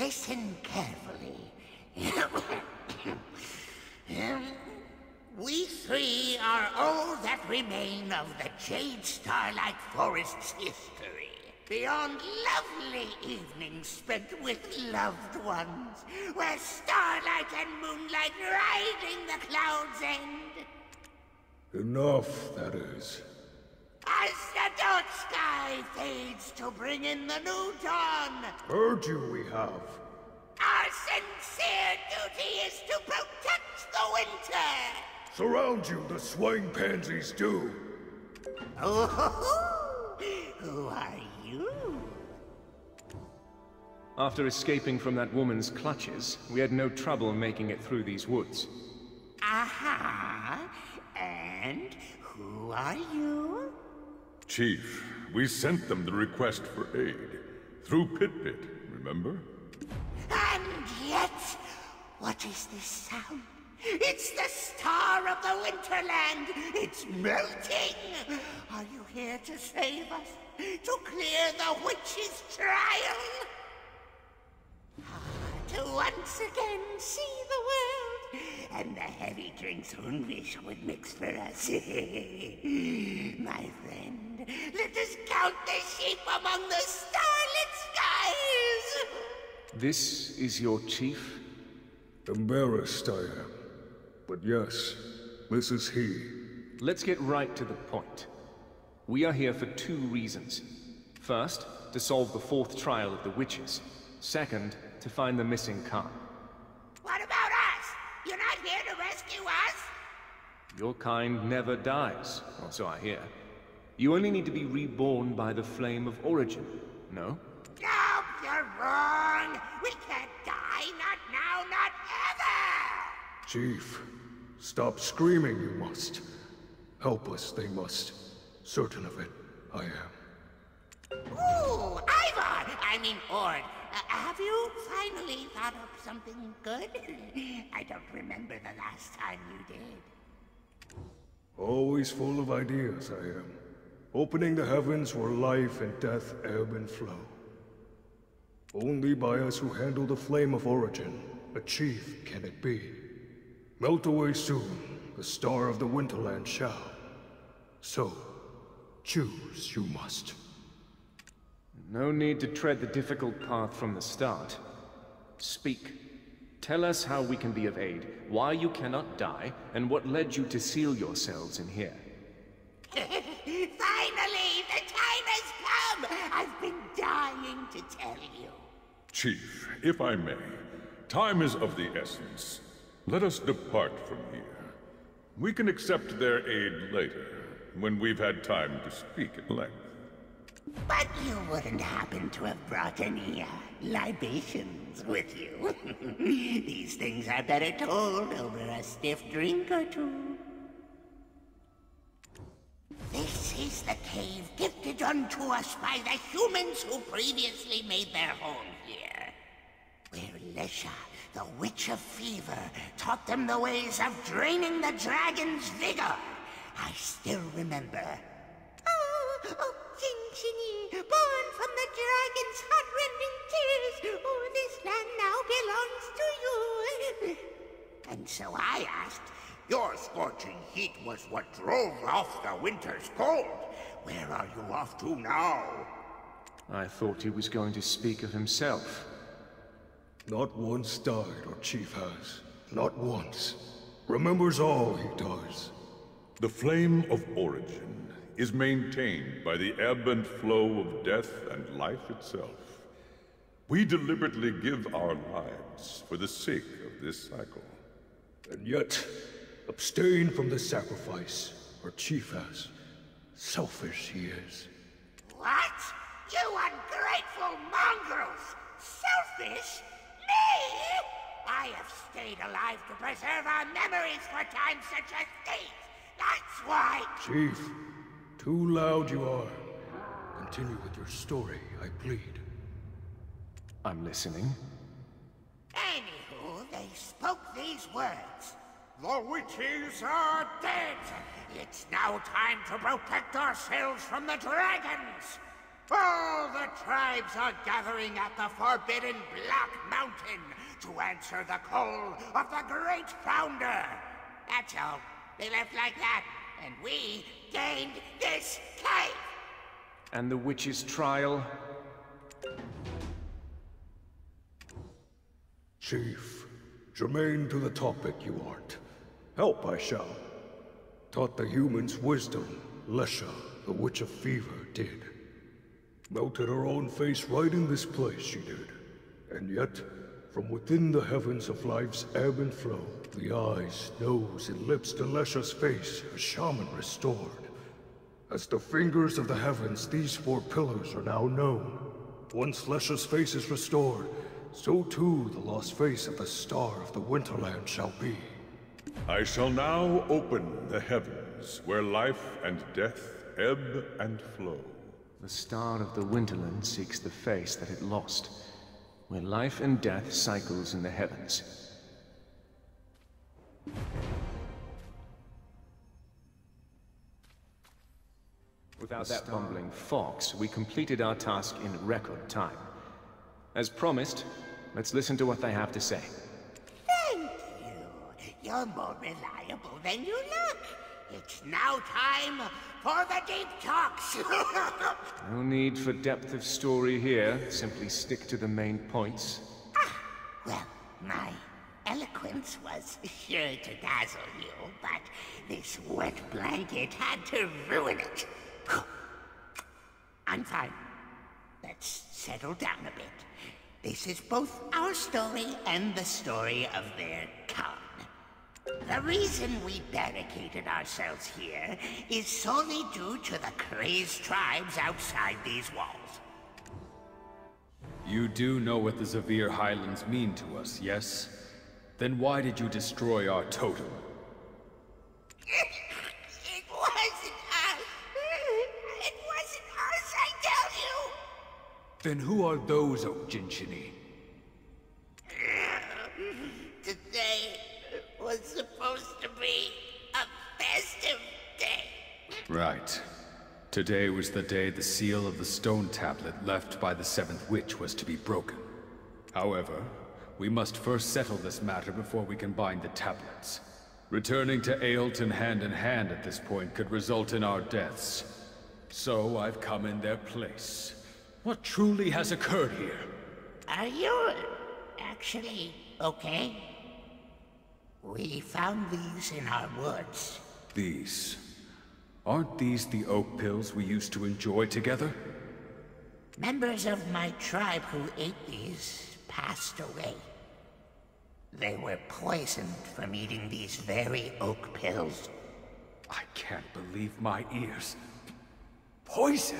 Listen carefully. We three are all that remain of the Jade Starlight Forest's history. Beyond lovely evenings spent with loved ones, where starlight and moonlight riding the cloud's end. Enough, that is. As the dark sky fades to bring in the new dawn, Heard you, we have. our sincere duty is to protect the winter. Surround you, the swaying pansies do. Oh, who are you? After escaping from that woman's clutches, we had no trouble making it through these woods. Aha! And who are you? Chief, we sent them the request for aid. Through Pit, remember? And yet, what is this sound? It's the star of the Winterland! It's melting! Are you here to save us? To clear the witch's trial? To once again see the world, and the heavy drinks Unwish would mix for us. My friend, let us count the sheep among the starlit skies! This is your chief? Embarrassed I am. But yes, this is he. Let's get right to the point. We are here for 2 reasons. First, to solve the 4th trial of the witches. Second, to find the missing Khan. What about us? You're not here to rescue us? Your kind never dies, or so I hear. You only need to be reborn by the flame of origin, no? No, you're wrong! We can't die, not now, not ever! Chief, stop screaming, you must. Help us, they must. Certain of it, I am. Ooh, Ivar! I mean, Ord. Have you finally thought up something good? I don't remember the last time you did. Always full of ideas, I am. Opening the heavens where life and death ebb and flow. Only by us who handle the flame of origin, a chief can it be. Melt away soon, the star of the Winterland shall. So, choose you must. No need to tread the difficult path from the start. Speak. Tell us how we can be of aid, why you cannot die, and what led you to seal yourselves in here. Finally, the time has come! I've been dying to tell you. Chief, if I may, time is of the essence. Let us depart from here. We can accept their aid later, when we've had time to speak at length. But you wouldn't happen to have brought any, libations with you. These things are better told over a stiff drink or 2. This is the cave gifted unto us by the humans who previously made their home here. Where Lesha, the Witch of Fever, taught them the ways of draining the dragon's vigor. I still remember. Oh, Jinxini, born from the dragon's heart-rending tears. Oh, this land now belongs to you. And so I asked, your scorching heat was what drove off the winter's cold. Where are you off to now? I thought he was going to speak of himself. Not once died our chief has. Not once. Remembers all he does. The flame of origin is maintained by the ebb and flow of death and life itself. We deliberately give our lives for the sake of this cycle. And yet, abstain from the sacrifice our chief has. Selfish he is. What? You ungrateful mongrels! Selfish? Me? I have stayed alive to preserve our memories for times such as these. That's why... Chief, too loud you are. Continue with your story, I plead. I'm listening. Anywho, they spoke these words. The witches are dead. It's now time to protect ourselves from the dragons. All the tribes are gathering at the Forbidden Black Mountain to answer the call of the Great Founder. That's all. They left like that, and we gained this cave. And the witch's trial? Chief, germane to the topic you aren't. Help I shall. Taught the humans wisdom, Lesha, the Witch of Fever, did. Melted her own face right in this place, she did. And yet, from within the heavens of life's ebb and flow, the eyes, nose, and lips to Lesha's face, a shaman restored. As the fingers of the heavens, these four pillars are now known. Once Lesha's face is restored, so too the lost face of the Star of the Winterland shall be. I shall now open the heavens, where life and death ebb and flow. The Star of the Winterland seeks the face that it lost, where life and death cycles in the heavens. Without that bumbling fox, we completed our task in record time. As promised, let's listen to what they have to say. Thank you. You're more reliable than you look. It's now time for the deep talks. No need for depth of story here. Simply stick to the main points. Well, my eloquence was sure to dazzle you, but this wet blanket had to ruin it. I'm fine. Let's settle down a bit. This is both our story and the story of their Khan. The reason we barricaded ourselves here is solely due to the crazed tribes outside these walls. You do know what the Zavir Highlands mean to us, yes? Then why did you destroy our totem? It wasn't us! It wasn't us, I tell you! Then who are those, O Jinchini? Today was supposed to be a festive day. Right. Today was the day the seal of the stone tablet left by the seventh witch was to be broken. However, we must first settle this matter before we can bind the tablets. Returning to Ailton hand in hand at this point could result in our deaths. So I've come in their place. What truly has occurred here? Are you actually okay? We found these in our woods. These. Aren't these the oak pills we used to enjoy together? Members of my tribe who ate these passed away. They were poisoned from eating these very oak pills. I can't believe my ears. Poison?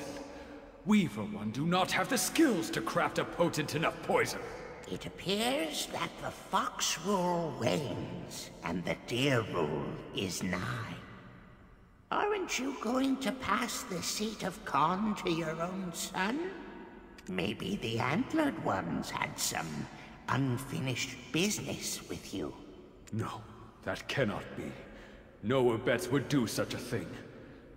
We, for one, do not have the skills to craft a potent enough poison. It appears that the fox rule wanes, and the deer rule is nigh. Aren't you going to pass the seat of Khan to your own son? Maybe the antlered ones had some unfinished business with you. No, that cannot be. No Abets would do such a thing.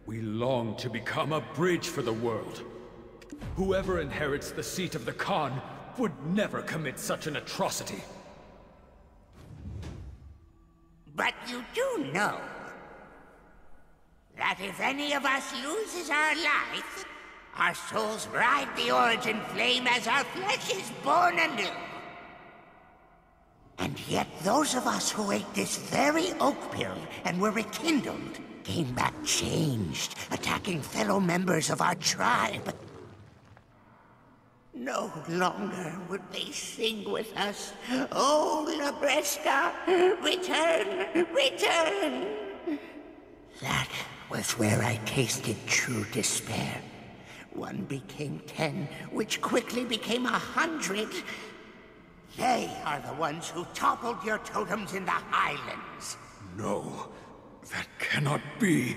We long to become a bridge for the world. Whoever inherits the seat of the Khan would never commit such an atrocity. But you do know that if any of us loses our life, our souls ride the origin flame as our flesh is born anew. And yet those of us who ate this very oak pill and were rekindled came back changed, attacking fellow members of our tribe. No longer would they sing with us, "Oh, Labreska, return, return!" That was where I tasted true despair. One became 10, which quickly became 100. They are the ones who toppled your totems in the Highlands. No, that cannot be.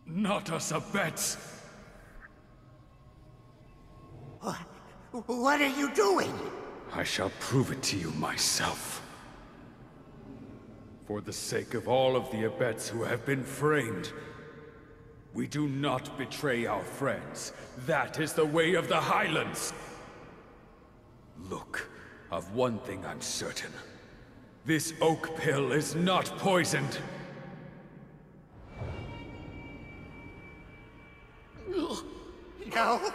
Not us Abets. What are you doing? I shall prove it to you myself. For the sake of all of the Abets who have been framed, We do not betray our friends. That is the way of the Highlands. Look, of one thing I'm certain. This oak pill is not poisoned. No! No!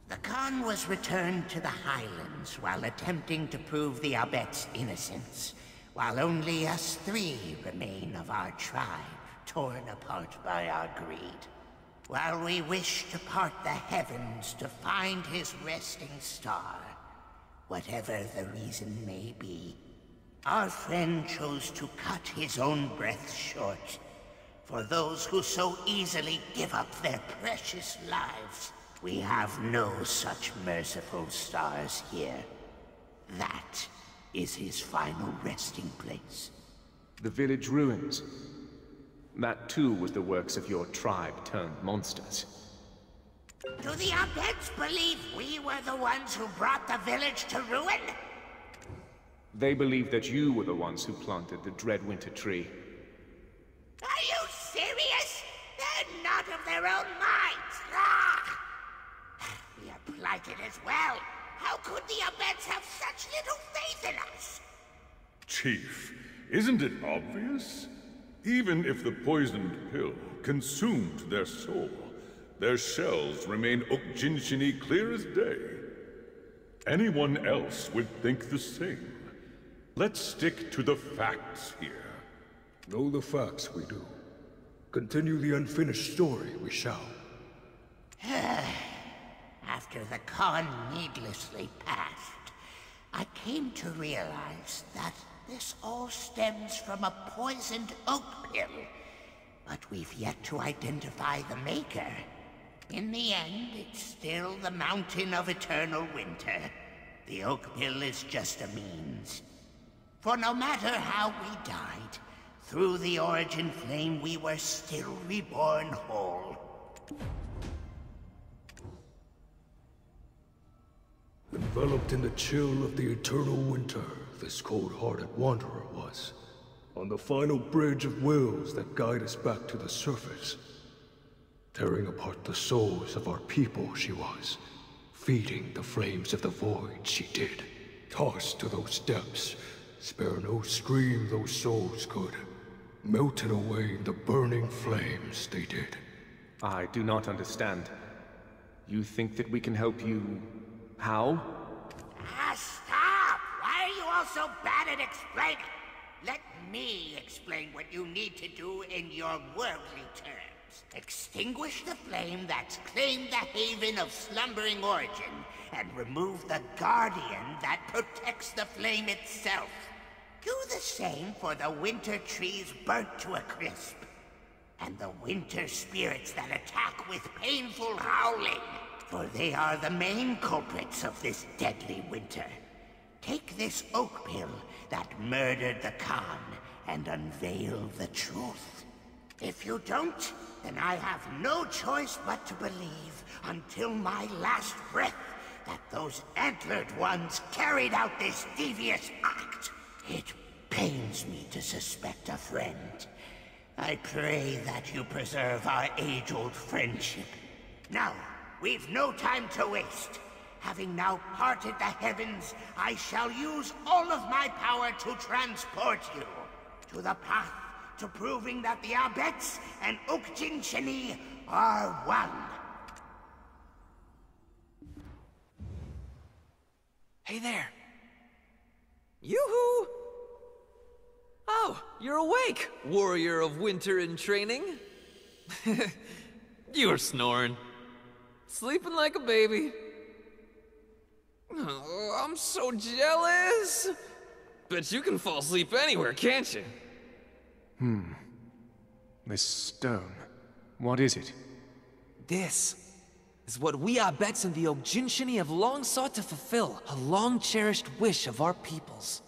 The Khan was returned to the Highlands while attempting to prove the Abbot's innocence, while only us three remain of our tribe, torn apart by our greed. While we wish to part the heavens to find his resting star, whatever the reason may be, our friend chose to cut his own breath short. For those who so easily give up their precious lives, we have no such merciful stars here. That is his final resting place. The village ruins. That too was the works of your tribe turned monsters. Do the Abeds believe we were the ones who brought the village to ruin? They believe that you were the ones who planted the dread winter tree. Are you serious? They're not of their own minds. Ah! We are plighted as well. How could the Abeds have such little faith in us? Chief, isn't it obvious? Even if the poisoned pill consumed their soul, their shells remain Okjinshini clear as day. Anyone else would think the same. Let's stick to the facts here. Know the facts we do. Continue the unfinished story we shall. After the Khan needlessly passed, I came to realize that this all stems from a poisoned oak pill. But we've yet to identify the maker. In the end, it's still the Mountain of Eternal Winter. The oak pill is just a means. For no matter how we died, through the origin flame we were still reborn whole. Enveloped in the chill of the eternal winter, this cold-hearted wanderer was. On the final bridge of wills that guide us back to the surface. Tearing apart the souls of our people she was. Feeding the flames of the void she did. Tossed to those depths, spare no scream those souls could. Melted away in the burning flames they did. I do not understand. You think that we can help you... how? Stop! Why are you all so bad at explaining? Let me explain what you need to do in your worldly terms. Extinguish the flame that's claimed the haven of slumbering origin, and remove the guardian that protects the flame itself. Do the same for the winter trees burnt to a crisp, and the winter spirits that attack with painful howling, for they are the main culprits of this deadly winter. Take this oak pill that murdered the Khan and unveil the truth. If you don't, then I have no choice but to believe until my last breath that those antlered ones carried out this devious act. It pains me to suspect a friend. I pray that you preserve our age-old friendship. Now, we've no time to waste. Having now parted the heavens, I shall use all of my power to transport you to the path to proving that the Abets and Okjinshini are one. Hey there. Yoo-hoo! Oh, you're awake, warrior of winter in training. You were snoring. Sleeping like a baby. Oh, I'm so jealous. Bet you can fall asleep anywhere, can't you? This stone. What is it? This is what we Abets and the Okjinshini have long sought to fulfill, a long-cherished wish of our peoples.